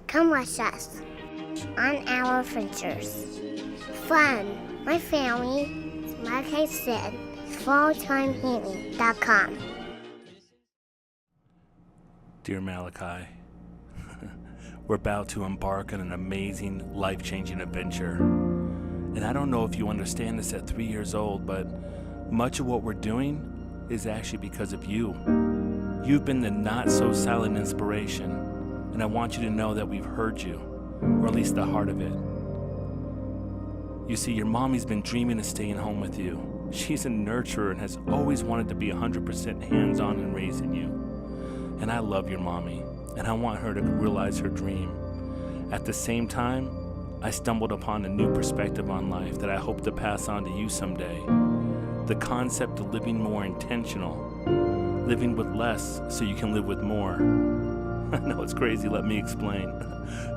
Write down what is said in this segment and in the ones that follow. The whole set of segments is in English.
Come with us on our adventures. Fun, my family, Malachi said, fulltimehealing.com. Dear Malachi, we're about to embark on an amazing, life-changing adventure. And I don't know if you understand this at 3 years old, but much of what we're doing is actually because of you. You've been the not-so-silent inspiration, and I want you to know that we've heard you, or at least the heart of it. You see, your mommy's been dreaming of staying home with you. She's a nurturer and has always wanted to be 100% hands-on in raising you. And I love your mommy, and I want her to realize her dream. At the same time, I stumbled upon a new perspective on life that I hope to pass on to you someday. The concept of living more intentional, living with less so you can live with more. I know it's crazy, let me explain.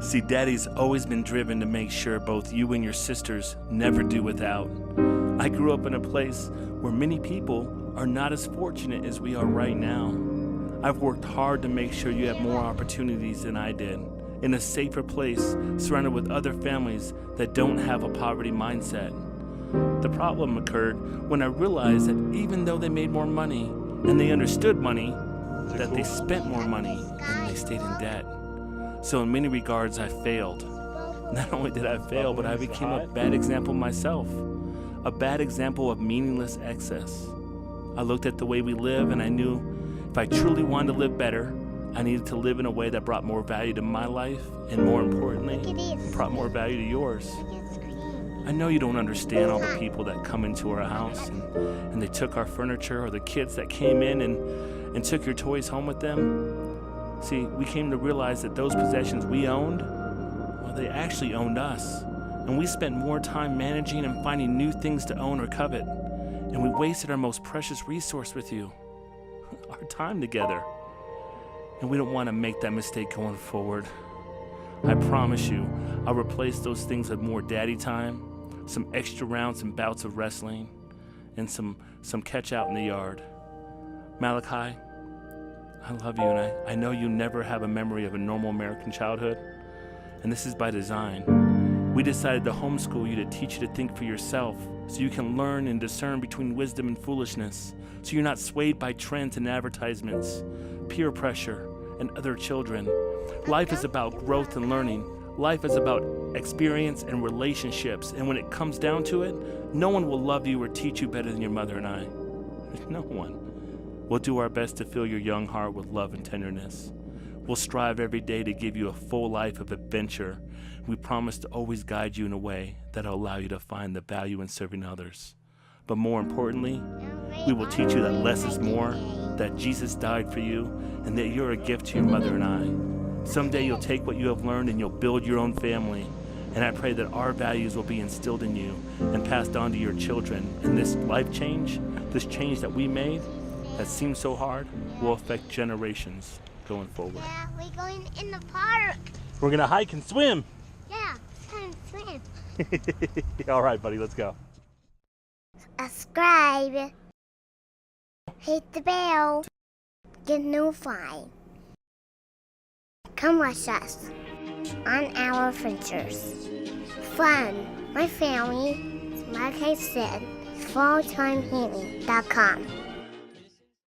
See, Daddy's always been driven to make sure both you and your sisters never do without. I grew up in a place where many people are not as fortunate as we are right now. I've worked hard to make sure you have more opportunities than I did, in a safer place, surrounded with other families that don't have a poverty mindset. The problem occurred when I realized that even though they made more money, and they understood money, that they spent more money and they stayed in debt. So in many regards, I failed. Not only did I fail, but I became a bad example myself. A bad example of meaningless excess. I looked at the way we live and I knew if I truly wanted to live better, I needed to live in a way that brought more value to my life and, more importantly, brought more value to yours. I know you don't understand all the people that come into our house and they took our furniture, or the kids that came in and took your toys home with them. See, we came to realize that those possessions we owned, well, they actually owned us. And we spent more time managing and finding new things to own or covet. And we wasted our most precious resource with you, our time together. And we don't want to make that mistake going forward. I promise you, I'll replace those things with more daddy time, some extra rounds and bouts of wrestling, and some catch out in the yard. Malachi, I love you, and I know you never have a memory of a normal American childhood, and this is by design. We decided to homeschool you to teach you to think for yourself, so you can learn and discern between wisdom and foolishness, so you're not swayed by trends and advertisements, peer pressure, and other children. Life is about growth and learning. Life is about experience and relationships, and when it comes down to it, no one will love you or teach you better than your mother and I. No one. We'll do our best to fill your young heart with love and tenderness. We'll strive every day to give you a full life of adventure. We promise to always guide you in a way that'll allow you to find the value in serving others. But more importantly, we will teach you that less is more, that Jesus died for you, and that you're a gift to your mother and I. Someday you'll take what you have learned and you'll build your own family. And I pray that our values will be instilled in you and passed on to your children. And this life change, this change that we made, that seems so hard, will affect generations going forward. Yeah, we're going in the park. We're gonna hike and swim. Yeah, time to swim. All right, buddy, let's go. Subscribe. Hit the bell. Get notified. Come with us on our adventures. Fun, my family, like I said, fulltimehealing.com.